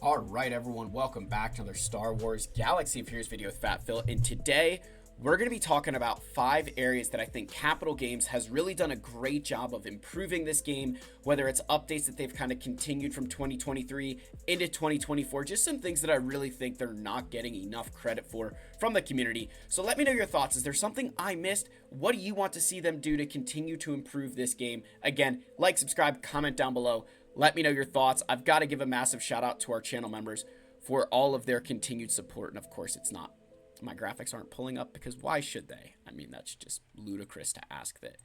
All right, everyone, welcome back to another Star Wars Galaxy of Heroes video with Fat Phil. And today, we're going to be talking about 5 areas that I think Capital Games has really done a great job of improving this game, whether it's updates that they've kind of continued from 2023 into 2024, just some things that I really think they're not getting enough credit for from the community. So let me know your thoughts. Is there something I missed? What do you want to see them do to continue to improve this game? Again, like, subscribe, comment down below. Let me know your thoughts. I've got to give a massive shout out to our channel members for all of their continued support. And of course, it's not, my graphics aren't pulling up because why should they? I mean, that's just ludicrous to ask that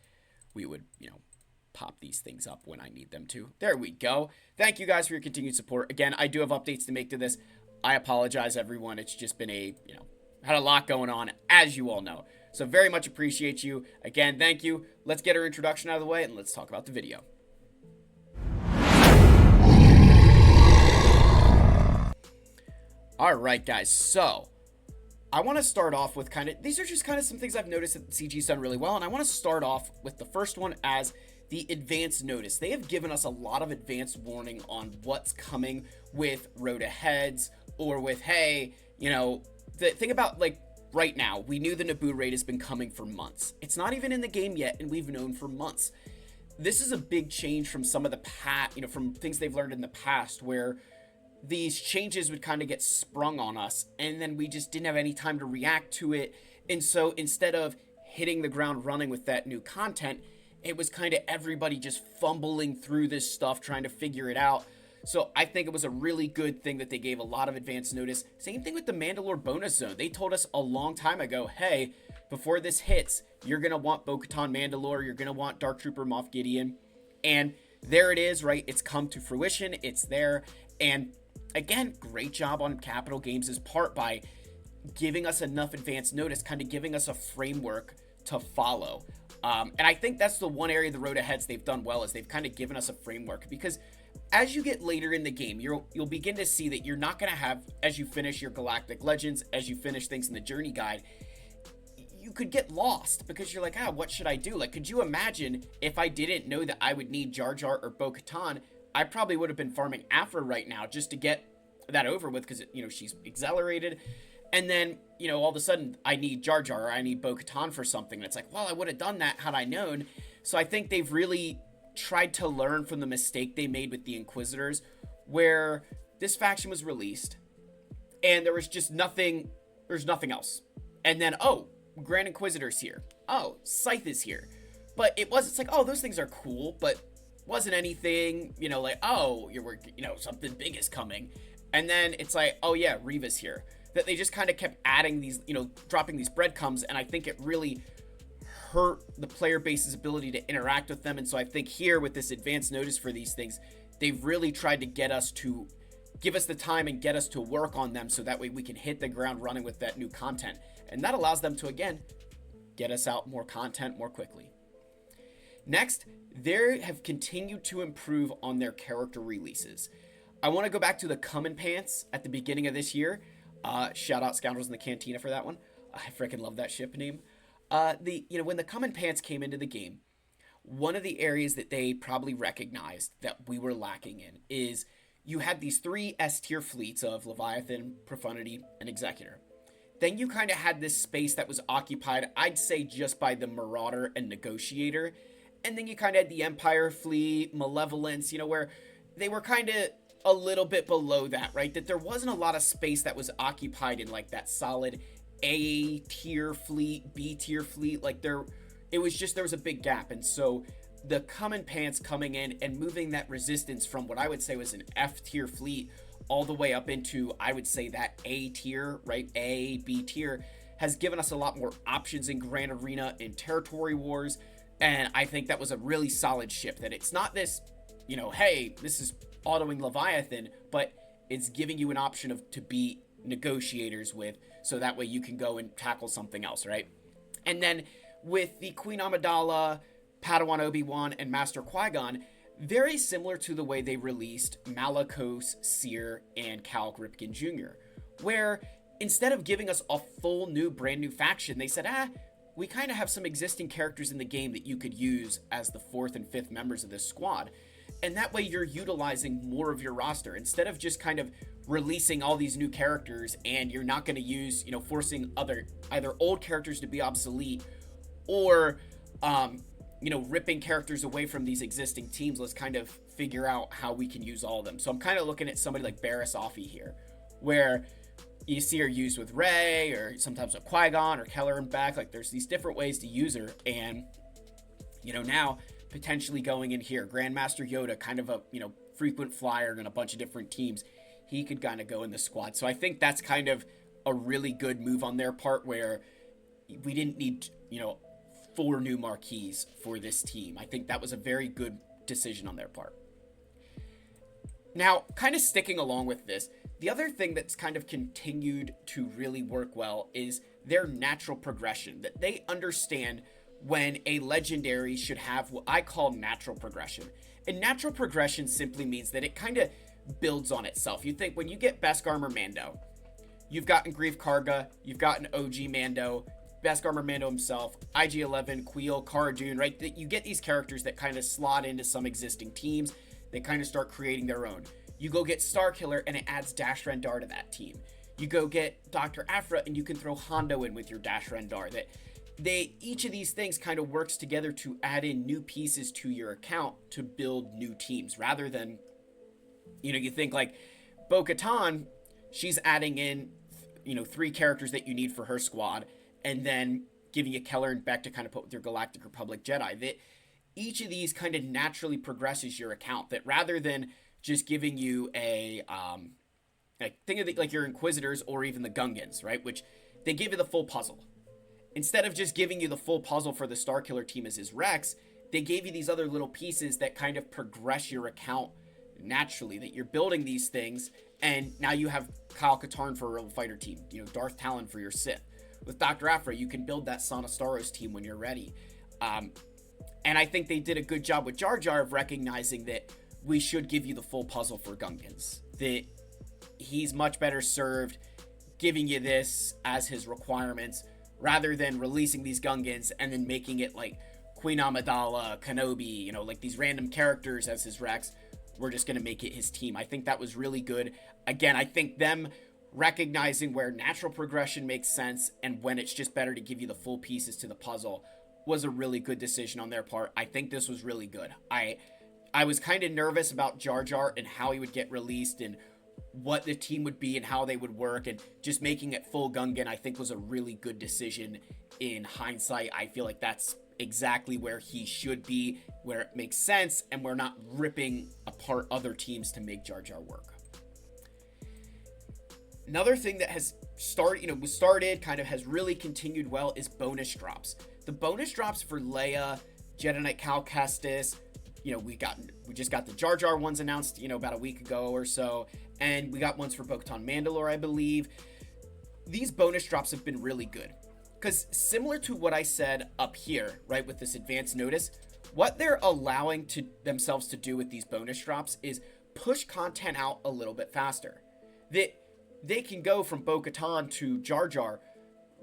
we would, pop these things up when I need them to. There we go. Thank you guys for your continued support. Again, I do have updates to make to this. I apologize, everyone. It's just been had a lot going on, as you all know. So very much appreciate you. Again, thank you. Let's get our introduction out of the way and let's talk about the video. All right, guys, so I want to start off with these are just some things I've noticed that CG's done really well, and I want to start off with the first one as the advance notice. They have given us a lot of advance warning on what's coming with road aheads, or with, hey, the thing about, right now, we knew the Naboo raid has been coming for months. It's not even in the game yet, and we've known for months. This is a big change from some of the from things they've learned in the past, where these changes would kind of get sprung on us and then we just didn't have any time to react to it. And so instead of hitting the ground running with that new content, it was kind of everybody just fumbling through this stuff, trying to figure it out. So I think it was a really good thing that they gave a lot of advance notice. Same thing with the Mandalore bonus zone. They told us a long time ago, hey, before this hits, you're going to want Bo-Katan Mandalore, you're going to want Dark Trooper Moff Gideon. And there it is, right? It's come to fruition. It's there. And again, great job on Capital Games' part by giving us enough advance notice, kind of giving us a framework to follow. And I think that's the one area the road aheads they've done well, is they've kind of given us a framework, because as you get later in the game, you'll begin to see that you're not going to have, as you finish your Galactic Legends, as you finish things in the journey guide, you could get lost because you're like, what should I do? Like, could you imagine if I didn't know that I would need Jar Jar or Bo-Katan? I probably would have been farming Afra right now just to get that over with, because she's accelerated, and then all of a sudden I need Jar Jar or I need Bo-Katan for something, and it's like, well, I would have done that had I known. So I think they've really tried to learn from the mistake they made with the Inquisitors, where this faction was released and there was just nothing, there's nothing else, and then Grand Inquisitor's here, Scythe is here, but it's like, those things are cool, but wasn't anything, something big is coming. And then it's like, Reva's here. That they just kind of kept adding these, dropping these breadcrumbs, and I think it really hurt the player base's ability to interact with them. And so I think here with this advance notice for these things, they've really tried to give us the time and get us to work on them, so that way we can hit the ground running with that new content. And that allows them to, again, get us out more content more quickly. Next, they have continued to improve on their character releases. I want to go back to the Common Pants at the beginning of this year. Shout out Scoundrels in the Cantina for that one. I freaking love that ship name. When the Common Pants came into the game, one of the areas that they probably recognized that we were lacking in is you had these 3 S-tier fleets of Leviathan, Profundity, and Executor. Then you kind of had this space that was occupied, I'd say, just by the Marauder and Negotiator. And then you kind of had the Empire fleet, Malevolence, where they were kind of a little bit below that, right? That there wasn't a lot of space that was occupied in that solid A tier fleet, B tier fleet. There was a big gap. And so the Common Pants coming in and moving that resistance from what I would say was an F tier fleet all the way up into, I would say, that A tier, right? A, B tier, has given us a lot more options in Grand Arena, in Territory Wars. And I think that was a really solid ship, that it's not this, hey, this is autoing Leviathan, but it's giving you an option to beat Negotiators with, so that way you can go and tackle something else, right? And then with the Queen Amidala, Padawan Obi-Wan, and Master Qui-Gon, very similar to the way they released Malicos, Seer, and Cal Ripken Jr., where instead of giving us a full new, brand new faction, they said, we kind of have some existing characters in the game that you could use as the 4th and 5th members of this squad. And that way you're utilizing more of your roster instead of just kind of releasing all these new characters, and you're not going to use, forcing either old characters to be obsolete, or ripping characters away from these existing teams. Let's kind of figure out how we can use all of them. So I'm kind of looking at somebody like Barriss Offee here, where you see her used with Rey, or sometimes with Qui-Gon or Keller and back. Like, there's these different ways to use her, and now potentially going in here, Grandmaster Yoda, kind of a frequent flyer in a bunch of different teams, he could kind of go in the squad. So I think that's kind of a really good move on their part, where we didn't need 4 new Marquees for this team. I think that was a very good decision on their part. Now, kind of sticking along with this, the other thing that's kind of continued to really work well is their natural progression, that they understand when a legendary should have what I call natural progression. And natural progression simply means that it kind of builds on itself. You think when you get Beskar Armor Mando, you've gotten Grief Karga, you've gotten OG Mando, Beskar Armor Mando himself, IG-11, Queel, Cara Dune, right? You get these characters that kind of slot into some existing teams. They kind of start creating their own. You go get Starkiller, and it adds Dash Rendar to that team. You go get Dr. Aphra, and you can throw Hondo in with your Dash Rendar. Each of these things kind of works together to add in new pieces to your account to build new teams, rather than, you think like Bo-Katan, she's adding in, 3 characters that you need for her squad, and then giving you Keller and Beck to kind of put with your Galactic Republic Jedi. That each of these kind of naturally progresses your account, that rather than just giving you a, think of it like your Inquisitors or even the Gungans, right? Which they give you the full puzzle. Instead of just giving you the full puzzle for the Starkiller team as his Rex, they gave you these other little pieces that kind of progress your account naturally, that you're building these things, and now you have Kyle Katarn for a Rebel Fighter team, Darth Talon for your Sith. With Dr. Aphra, you can build that Son of Staros team when you're ready. And I think they did a good job with Jar Jar of recognizing that we should give you the full puzzle for Gungans. That he's much better served giving you this as his requirements, rather than releasing these Gungans and then making it like Queen Amidala, Kenobi, like these random characters as his Rex. We're just going to make it his team. I think that was really good. Again, I think them recognizing where natural progression makes sense and when it's just better to give you the full pieces to the puzzle was a really good decision on their part. I think this was really good. I was kind of nervous about Jar Jar and how he would get released and what the team would be and how they would work, and just making it full Gungan I think was a really good decision. In hindsight, I feel like that's exactly where he should be, where it makes sense, and we're not ripping apart other teams to make Jar Jar work. Another thing that has started, kind of has really continued well, is bonus drops. The bonus drops for Leia, Jedi Knight Cal Kestis, we just got the Jar Jar ones announced, about a week ago or so, and we got ones for Bo-Katan Mandalore, I believe. These bonus drops have been really good, because similar to what I said up here, right, with this advance notice, what they're allowing to themselves to do with these bonus drops is push content out a little bit faster. That they can go from Bo-Katan to Jar Jar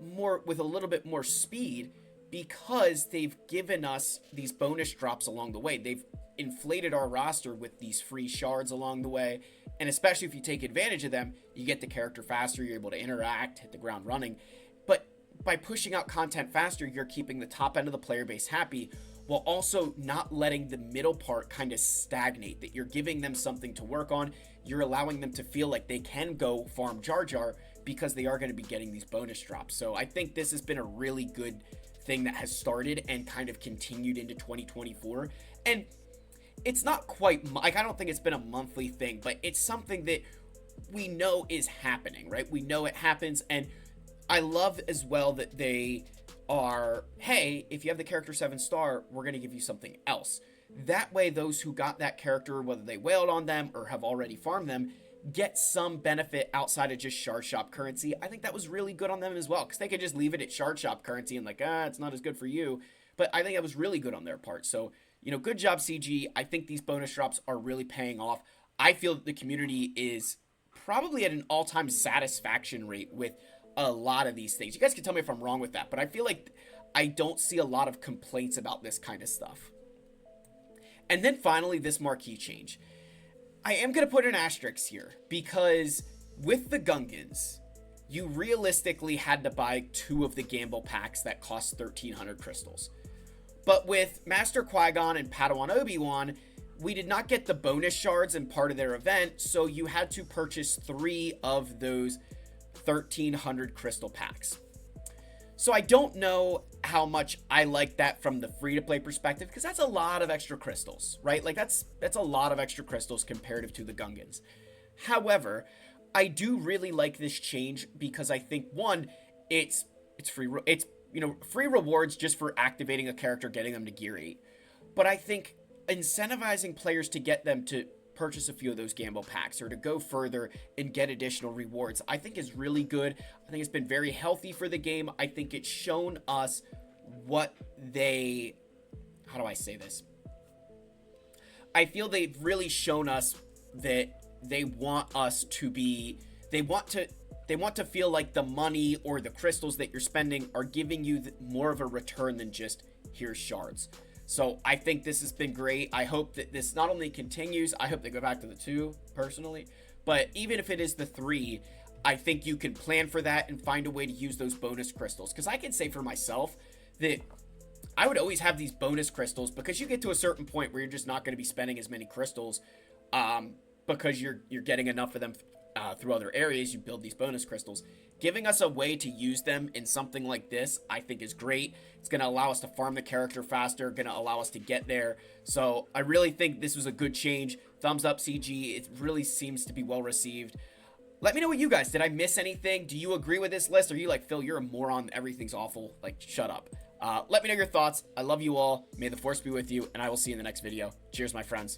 with a little bit more speed, because they've given us these bonus drops along the way. They've inflated our roster with these free shards along the way, and especially if you take advantage of them, you get the character faster, you're able to interact, hit the ground running. But by pushing out content faster, you're keeping the top end of the player base happy, while also not letting the middle part kind of stagnate, that you're giving them something to work on. You're allowing them to feel like they can go farm Jar Jar because they are going to be getting these bonus drops. So I think this has been a really good thing that has started and kind of continued into 2024. And it's not quite like, I don't think it's been a monthly thing, but it's something that we know is happening, right? We know it happens, and I love as well that they are, hey, if you have the character 7-star, we're going to give you something else. That way, those who got that character, whether they wailed on them or have already farmed them, get some benefit outside of just Shard Shop currency. I think that was really good on them as well, because they could just leave it at Shard Shop currency and like, it's not as good for you. But I think that was really good on their part. So, good job, CG. I think these bonus drops are really paying off. I feel that the community is probably at an all-time satisfaction rate with a lot of these things. You guys can tell me if I'm wrong with that, but I feel like I don't see a lot of complaints about this kind of stuff. And then finally, this Marquee change. I am going to put an asterisk here because with the Gungans, you realistically had to buy 2 of the gamble packs that cost 1,300 crystals. But with Master Qui-Gon and Padawan Obi-Wan, we did not get the bonus shards in part of their event, so you had to purchase 3 of those 1,300 crystal packs. So I don't know how much I like that from the free-to-play perspective, because that's a lot of extra crystals, right? Like that's a lot of extra crystals comparative to the Gungans. However, I do really like this change because I think, one, it's free, it's, you know, free rewards just for activating a character, getting them to gear 8. But I think incentivizing players to get them to purchase a few of those gamble packs or to go further and get additional rewards, I think is really good. I think it's been very healthy for the game. I think it's shown us what they, how do I say this? I feel they've really shown us that they want us to be, they want to feel like the money or the crystals that you're spending are giving you more of a return than just here's shards. So I think this has been great. I hope that this not only continues, I hope they go back to the 2 personally, but even if it is the 3, I think you can plan for that and find a way to use those bonus crystals. Because I can say for myself that I would always have these bonus crystals because you get to a certain point where you're just not going to be spending as many crystals because you're getting enough of them through other areas. You build these bonus crystals. Giving us a way to use them in something like this, I think is great. It's going to allow us to farm the character faster, going to allow us to get there. So I really think this was a good change. Thumbs up, CG. It really seems to be well received. Let me know what you guys, did I miss anything? Do you agree with this list? Or are you like, Phil, you're a moron, everything's awful, like shut up. Let me know your thoughts. I love you all. May the force be with you, and I will see you in the next video. Cheers, my friends.